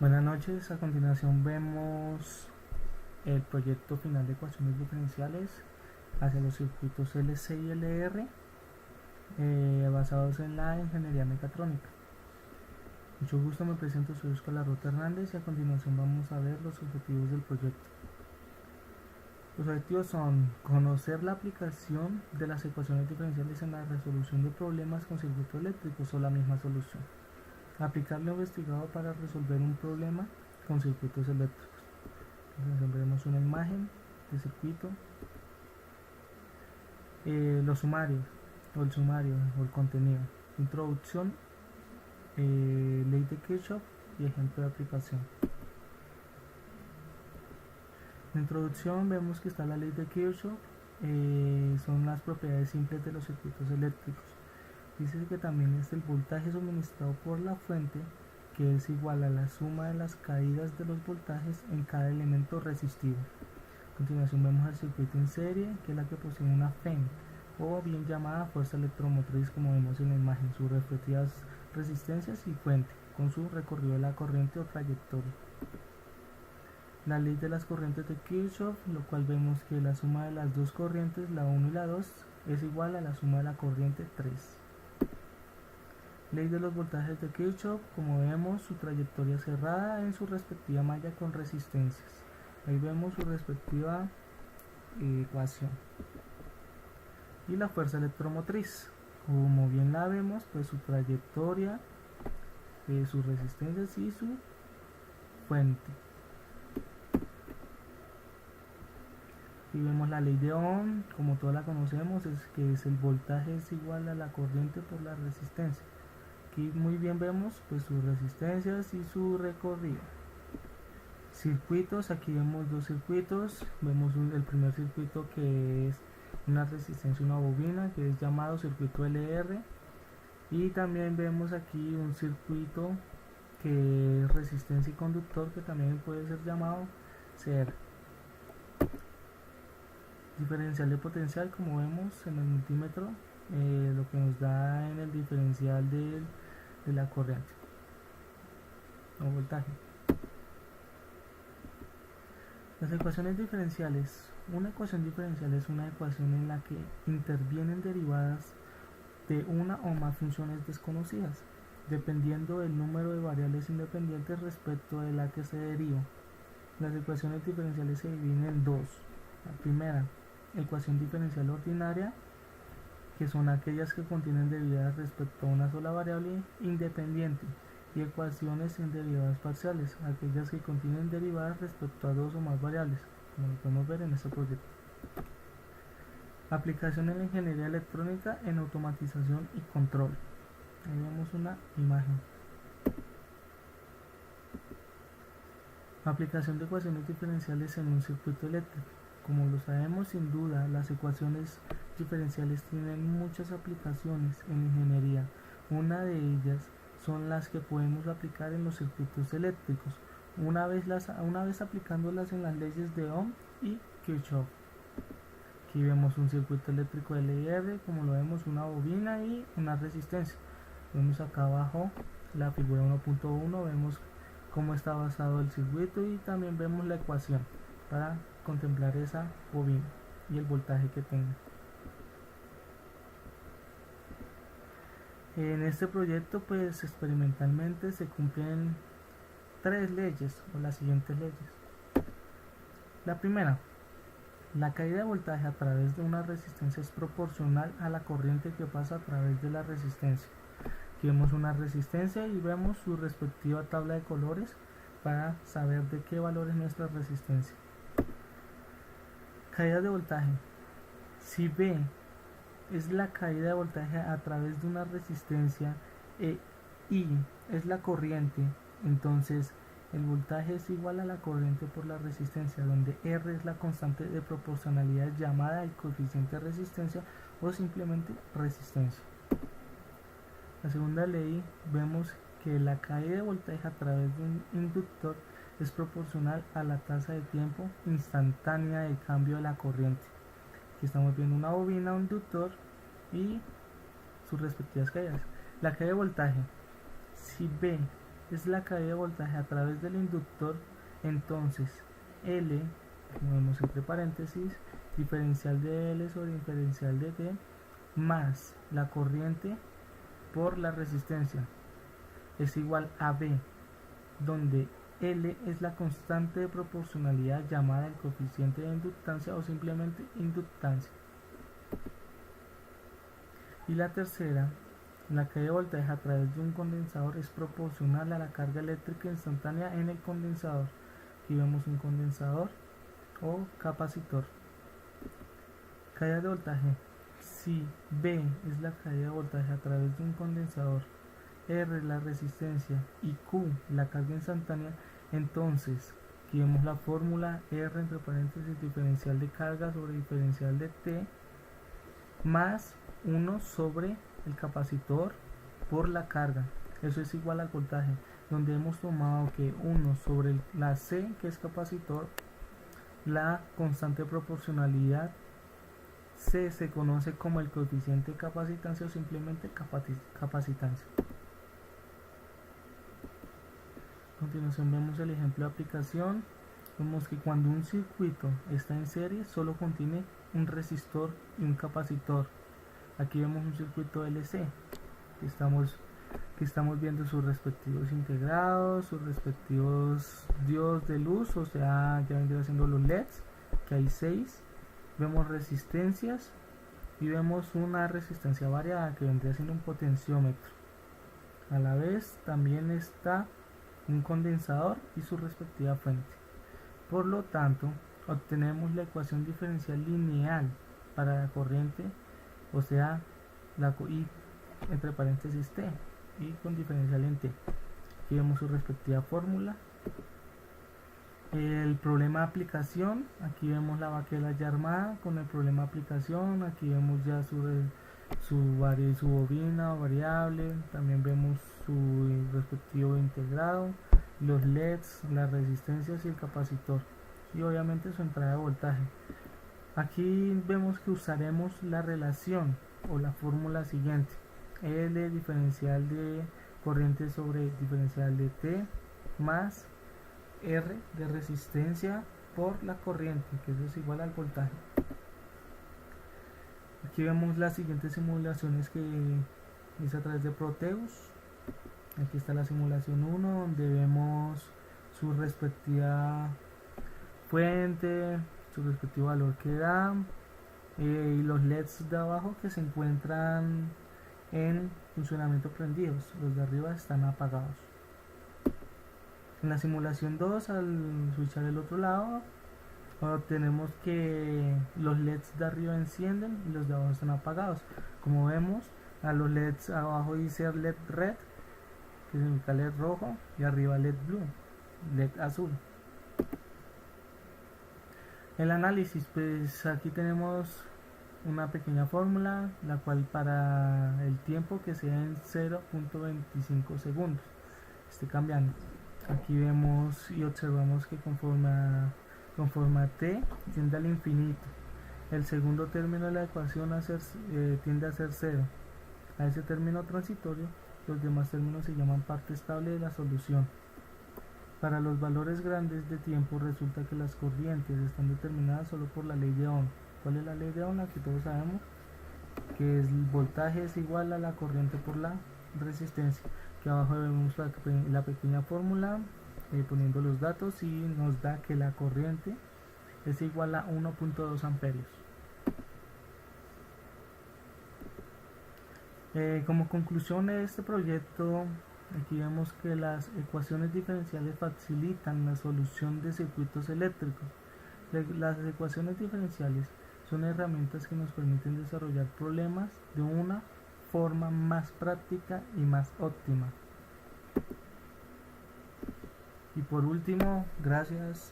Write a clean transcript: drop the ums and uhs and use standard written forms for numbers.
Buenas noches, a continuación vemos el proyecto final de ecuaciones diferenciales hacia los circuitos LC y LR basados en la ingeniería mecatrónica. Mucho gusto, me presento, soy Oscar Larrota Hernández y a continuación vamos a ver los objetivos del proyecto. Los objetivos son conocer la aplicación de las ecuaciones diferenciales en la resolución de problemas con circuitos eléctricos o la misma solución. Aplicar lo investigado para resolver un problema con circuitos eléctricos. Entonces veremos una imagen de circuito. Los sumarios, o el sumario, o el contenido. Introducción, ley de Kirchhoff y ejemplo de aplicación. En la introducción vemos que está la ley de Kirchhoff, son las propiedades simples de los circuitos eléctricos. Dice que también es el voltaje suministrado por la fuente, que es igual a la suma de las caídas de los voltajes en cada elemento resistivo. A continuación vemos el circuito en serie, que es la que posee una FEM, o bien llamada fuerza electromotriz, como vemos en la imagen, sus respectivas resistencias y fuente, con su recorrido de la corriente o trayectoria. La ley de las corrientes de Kirchhoff, lo cual vemos que la suma de las dos corrientes, la 1 y la 2, es igual a la suma de la corriente 3. Ley de los voltajes de Kirchhoff, como vemos su trayectoria cerrada en su respectiva malla con resistencias. Ahí vemos su respectiva ecuación. Y la fuerza electromotriz, como bien la vemos, pues su trayectoria, sus resistencias y su fuente. Y vemos la ley de Ohm, como todos la conocemos, es que el voltaje es igual a la corriente por la resistencia. Aquí muy bien vemos pues sus resistencias y su recorrido. Circuitos, aquí vemos dos circuitos. Vemos el primer circuito, que es una resistencia, una bobina, que es llamado circuito LR. Y también vemos aquí un circuito que es resistencia y conductor, que también puede ser llamado CR. Diferencial de potencial, como vemos en el multímetro, lo que nos da en el diferencial de la corriente o voltaje. Las ecuaciones diferenciales. Una ecuación diferencial es una ecuación en la que intervienen derivadas de una o más funciones desconocidas, dependiendo del número de variables independientes respecto de la que se deriva. Las ecuaciones diferenciales se dividen en dos. La primera, ecuación diferencial ordinaria, que son aquellas que contienen derivadas respecto a una sola variable independiente, y ecuaciones en derivadas parciales, aquellas que contienen derivadas respecto a dos o más variables, como lo podemos ver en este proyecto. Aplicación en la ingeniería electrónica en automatización y control. Ahí vemos una imagen. Aplicación de ecuaciones diferenciales en un circuito eléctrico. Como lo sabemos, sin duda, las ecuaciones diferenciales tienen muchas aplicaciones en ingeniería. Una de ellas son las que podemos aplicar en los circuitos eléctricos, una vez aplicándolas en las leyes de Ohm y Kirchhoff. Aquí vemos un circuito eléctrico LR, como lo vemos, una bobina y una resistencia. Vemos acá abajo la figura 1.1, vemos cómo está basado el circuito y también vemos la ecuación para contemplar esa bobina y el voltaje que tenga. En este proyecto, pues experimentalmente se cumplen tres leyes, o las siguientes leyes. La primera, la caída de voltaje a través de una resistencia es proporcional a la corriente que pasa a través de la resistencia. Aquí vemos una resistencia y vemos su respectiva tabla de colores para saber de qué valor es nuestra resistencia. Caída de voltaje. Si B es la caída de voltaje a través de una resistencia e I es la corriente, entonces el voltaje es igual a la corriente por la resistencia, donde R es la constante de proporcionalidad llamada el coeficiente de resistencia o simplemente resistencia. La segunda ley, vemos que la caída de voltaje a través de un inductor es proporcional a la tasa de tiempo instantánea de cambio de la corriente. Aquí estamos viendo una bobina, un inductor y sus respectivas caídas. La caída de voltaje, si B es la caída de voltaje a través del inductor, entonces L, como vemos entre paréntesis, diferencial de L sobre diferencial de T, más la corriente por la resistencia es igual a B, donde L es la constante de proporcionalidad llamada el coeficiente de inductancia o simplemente inductancia. Y la tercera, la caída de voltaje a través de un condensador es proporcional a la carga eléctrica instantánea en el condensador. Aquí vemos un condensador o capacitor. Caída de voltaje. Si B es la caída de voltaje a través de un condensador, R la resistencia y Q la carga instantánea, entonces aquí vemos la fórmula R entre paréntesis diferencial de carga sobre diferencial de T más 1 sobre el capacitor por la carga. Eso es igual al voltaje, donde hemos tomado que 1 sobre la C, que es capacitor, la constante de proporcionalidad C se conoce como el coeficiente de capacitancia o simplemente capacitancia. A continuación vemos el ejemplo de aplicación. Vemos que cuando un circuito está en serie solo contiene un resistor y un capacitor. Aquí vemos un circuito LC que estamos viendo sus respectivos integrados, sus respectivos diodos de luz, o sea, ya vendría siendo los LEDs, que hay 6. Vemos resistencias y vemos una resistencia variada que vendría siendo un potenciómetro. A la vez también está un condensador y su respectiva fuente. Por lo tanto, obtenemos la ecuación diferencial lineal para la corriente, o sea, la I entre paréntesis T y con diferencial en T. Aquí vemos su respectiva fórmula. El problema de aplicación, aquí vemos la baquela ya armada con el problema de aplicación. Aquí vemos ya su bobina o variable, también vemos su respectivo integrado, los LEDs, las resistencias y el capacitor, y obviamente su entrada de voltaje. Aquí vemos que usaremos la relación o la fórmula siguiente: L diferencial de corriente sobre diferencial de T más R de resistencia por la corriente, que eso es igual al voltaje. Aquí vemos las siguientes simulaciones que hice a través de Proteus. Aquí está la simulación 1, donde vemos su respectiva fuente, su respectivo valor que da, y los LEDs de abajo que se encuentran en funcionamiento prendidos, los de arriba están apagados. En la simulación 2, al switchar el otro lado, obtenemos que los LEDs de arriba encienden y los de abajo están apagados. Como vemos, a los LEDs abajo dice LED red, que significa LED rojo, y arriba LED blue, LED azul. El análisis, pues aquí tenemos una pequeña fórmula, la cual para el tiempo que sea en 0.25 segundos esté cambiando. Aquí vemos y observamos que conforme a t tiende al infinito, el segundo término de la ecuación tiende a ser 0. A ese término transitorio, los demás términos se llaman parte estable de la solución. Para los valores grandes de tiempo resulta que las corrientes están determinadas solo por la ley de Ohm. ¿Cuál es la ley de Ohm? La que todos sabemos, que el voltaje es igual a la corriente por la resistencia. Aquí abajo vemos la pequeña fórmula poniendo los datos, y nos da que la corriente es igual a 1.2 amperios. Como conclusión de este proyecto, aquí vemos que las ecuaciones diferenciales facilitan la solución de circuitos eléctricos. Las ecuaciones diferenciales son herramientas que nos permiten desarrollar problemas de una forma más práctica y más óptima. Y por último, gracias.